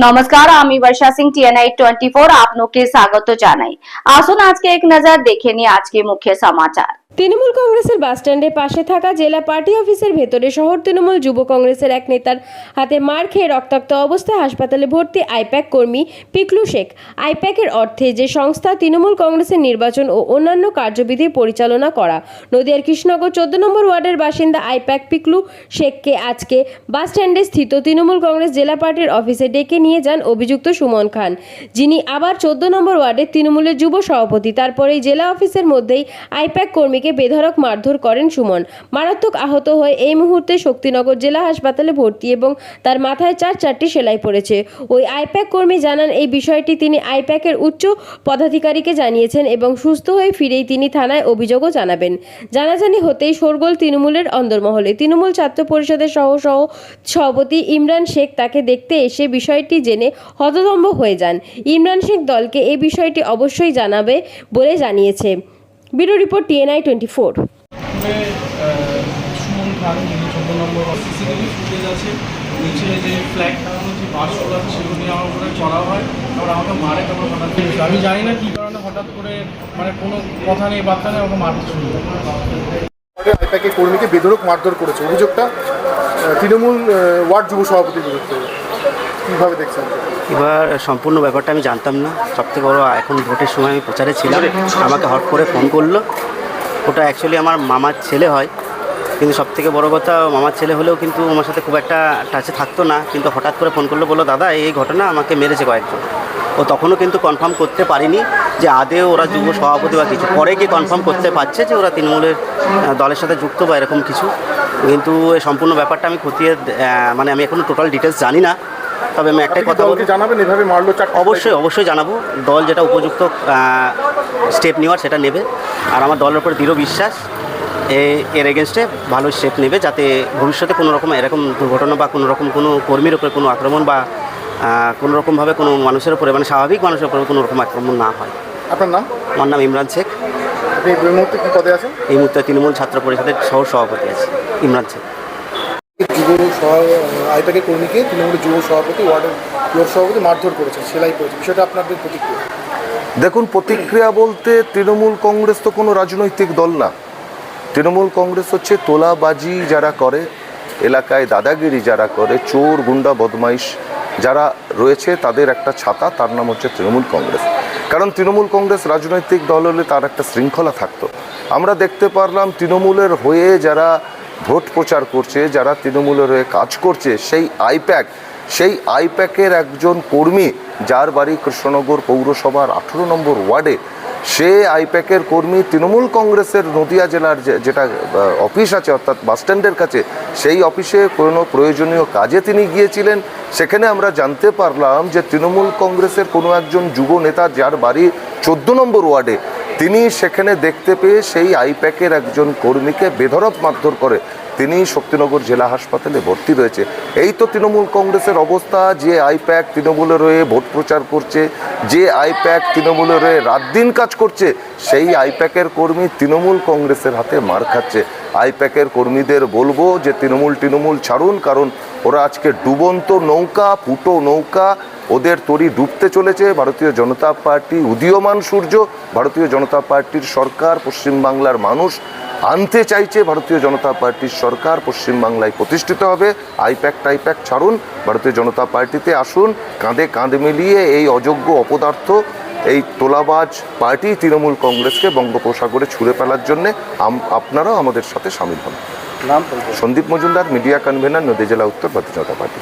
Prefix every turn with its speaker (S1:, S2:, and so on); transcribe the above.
S1: নমস্কার, আমি বর্ষা সিং TNI 24 আপনাকে স্বাগত জানাই। আসুন আজকে এক নজর দেখে নিই আজকে মুখ্য সমাচার।
S2: তৃণমূল কংগ্রেসের বাসস্ট্যান্ডের পাশে থাকা জেলা পার্টি অফিসের ভেতরে শহর তৃণমূল যুব কংগ্রেসের এক নেতার হাতে মার খেয়ে রক্তাক্ত অবস্থায় হাসপাতালে ভর্তি আইপ্যাক কর্মী পিকলু শেখ। আইপ্যাকের অর্থে যে সংস্থা তৃণমূল কংগ্রেসের নির্বাচন ও অন্যান্য কার্যবিধি পরিচালনা করা। নদিয়ার কৃষ্ণনগর 14 নম্বর ওয়ার্ডের বাসিন্দা আইপ্যাক পিকলু শেখকে আজকে বাসস্ট্যান্ডে স্থিত তৃণমূল কংগ্রেস জেলা পার্টির অফিসে ডেকে নিয়ে যান অভিযুক্ত সুমন খান, যিনি আবার 14 নম্বর ওয়ার্ডের তৃণমূলের যুব সভাপতি। তারপরেই জেলা অফিসের মধ্যেই আইপ্যাক কর্মী বেধড়ক মারধর করেন সুমন। মারাত্মক আহত হয়ে এই মুহূর্তে শক্তিনগর জেলা হাসপাতালে ভর্তি এবং তার মাথায় চারটি সেলাই পড়েছে। ওই আইপ্যাক কর্মী জানান, এই বিষয়টি তিনি আইপ্যাকের উচ্চ পদাধিকারীকে জানিয়েছেন এবং সুস্থ হয়ে ফিরেই তিনি থানায় অভিযোগও জানাবেন। জানাজানি হতেই শোরগোল তৃণমূলের অন্দরমহলে। তৃণমূল ছাত্র পরিষদের সভাপতি ইমরান শেখ তাকে দেখতে এসে বিষয়টি জেনে হতভম্ব হয়ে যান। ইমরান শেখ দলকে এই বিষয়টি অবশ্যই জানাবে বলে জানিয়েছে। Bureau report TNI 24।
S3: সুমন খান, যিনি 14 নম্বর সিসিটিভি ফুটেজ আছে, নিচে যে ফ্ল্যাগ টাঙানো যে বাসগুলো আছে সেগুলো নিয়ে আমার উপরে চড়া হয়, তারপর আমাকে মারে। তারপর হঠাৎ করে আমি জানি না কী কারণে হঠাৎ করে মানে কোনো কথা নেই বার্তা নেই আমাকে মারতে শুরু করে।
S4: আইপ্যাকের কর্মীকে বেধড়ক মারধর করেছে, অভিযোগটা তৃণমূল ওয়ার্ড যুব সভাপতির বিরুদ্ধে। কীভাবে দেখছেন?
S5: এবার সম্পূর্ণ ব্যাপারটা আমি জানতাম না। সবথেকে বড়, এখন ভোটের সময় আমি প্রচারে ছিলাম, আমাকে হট করে ফোন করলো। ওটা অ্যাকচুয়ালি আমার মামার ছেলে হয়, কিন্তু সবথেকে বড় কথা মামার ছেলে হলেও কিন্তু আমার সাথে খুব একটা টাচে থাকতো না। কিন্তু হঠাৎ করে ফোন করলো, বললো দাদা এই ঘটনা, আমাকে মেরেছে কয়েকজন। ও তখনও কিন্তু কনফার্ম করতে পারিনি যে আদেও ওরা যুব সভাপতি বা কিছু। পরে গিয়ে কনফার্ম করতে পারছে যে ওরা তৃণমূলের দলের সাথে যুক্ত বা এরকম কিছু। কিন্তু এই সম্পূর্ণ ব্যাপারটা আমি খতিয়ে মানে আমি এখনও টোটাল ডিটেলস জানি না। তবে আমি একটাই কথা বলতে জানাবেন,
S4: এভাবে মারলো?
S5: অবশ্যই জানাবো। দল যেটা উপযুক্ত স্টেপ নেওয়ার সেটা নেবে, আর আমার দলের উপর দৃঢ় বিশ্বাস এর এগেনস্টে ভালো স্টেপ নেবে, যাতে ভবিষ্যতে কোনো রকম এরকম দুর্ঘটনা বা কোনো রকম কোনো কর্মীর উপরে কোনো আক্রমণ বা কোনো রকমভাবে কোনো মানুষের উপরে, মানে স্বাভাবিক মানুষের উপরে কোনো রকম আক্রমণ না হয়।
S4: আপনার নাম?
S5: আমার নাম ইমরান শেখ।
S4: আপনি এই মুহূর্তে কী পদে আছেন?
S5: এই মুহূর্তে তৃণমূল ছাত্র পরিষদের সভাপতি আছে, ইমরান শেখ।
S4: আইপ্যাকের কর্মীকে তৃণমূলের যুব সভাপতি, ওয়ার্ডের ব্লক সভাপতি মারধর করেছে, সেলাই করেছে, বিষয়টা আপনাদের প্রতিক্রিয়া?
S6: দেখুন, প্রতিক্রিয়া বলতে তৃণমূল কংগ্রেস তো কোনো রাজনৈতিক দল না। তৃণমূল কংগ্রেস হচ্ছে তোলাবাজি যারা করে, এলাকায় দাদাগিরি যারা করে, চোর গুন্ডা বদমাইশ যারা রয়েছে তাদের একটা ছাতা, তার নাম হচ্ছে তৃণমূল কংগ্রেস। কারণ তৃণমূল কংগ্রেস রাজনৈতিক দল হলে তার একটা শৃঙ্খলা থাকতো। আমরা দেখতে পারলাম তৃণমূলের হয়ে যারা ভোট প্রচার করছে, যারা তৃণমূলের হয়ে কাজ করছে, সেই আইপ্যাকের একজন কর্মী, যার বাড়ি কৃষ্ণনগর পৌরসভার 18 নম্বর ওয়ার্ডে, সে আইপ্যাকের কর্মী তৃণমূল কংগ্রেসের নদিয়া জেলার যেটা অফিস আছে অর্থাৎ বাসস্ট্যান্ডের কাছে, সেই অফিসে কোনো প্রয়োজনীয় কাজে তিনি গিয়েছিলেন। সেখানে আমরা জানতে পারলাম যে তৃণমূল কংগ্রেসের কোনো একজন যুব নেতা, যার বাড়ি 14 নম্বর ওয়ার্ডে, তিনি সেখানে দেখতে পেয়ে সেই আইপ্যাকের একজন কর্মীকে বেধড়ক মারধর করে। তিনি শক্তিনগর জেলা হাসপাতালে ভর্তি রয়েছে। এই তো তৃণমূল কংগ্রেসের অবস্থা। যে আইপ্যাক তৃণমূলের হয়ে ভোট প্রচার করছে, যে আইপ্যাক তৃণমূলের হয়ে রাত দিন কাজ করছে, সেই আইপ্যাকের কর্মী তৃণমূল কংগ্রেসের হাতে মার খাচ্ছে। আইপ্যাকের কর্মীদের বলবো যে তৃণমূল ছাড়ুন, কারণ ওরা আজকে ডুবন্ত নৌকা, ফুটো নৌকা, ওদের তরি ডুবতে চলেছে। ভারতীয় জনতা পার্টি উদীয়মান সূর্য, ভারতীয় জনতা পার্টির সরকার, পশ্চিমবাংলার মানুষ আনতে চাইছে। ভারতীয় জনতা পার্টির সরকার পশ্চিমবাংলায় প্রতিষ্ঠিত হবে। আইপ্যাক ছাড়ুন, ভারতীয় জনতা পার্টিতে আসুন। কাঁধে কাঁধ মিলিয়ে এই অযোগ্য অপদার্থ, এই তোলাবাজ পার্টি তৃণমূল কংগ্রেসকে বঙ্গোপসাগরে ছুঁড়ে ফেলার জন্যে আপনারাও আমাদের সাথে সামিল হন।
S4: নাম?
S6: সন্দীপ মজুমদার, মিডিয়া কনভেনার, নদী জেলা উত্তর, ভারতীয় জনতা পার্টি।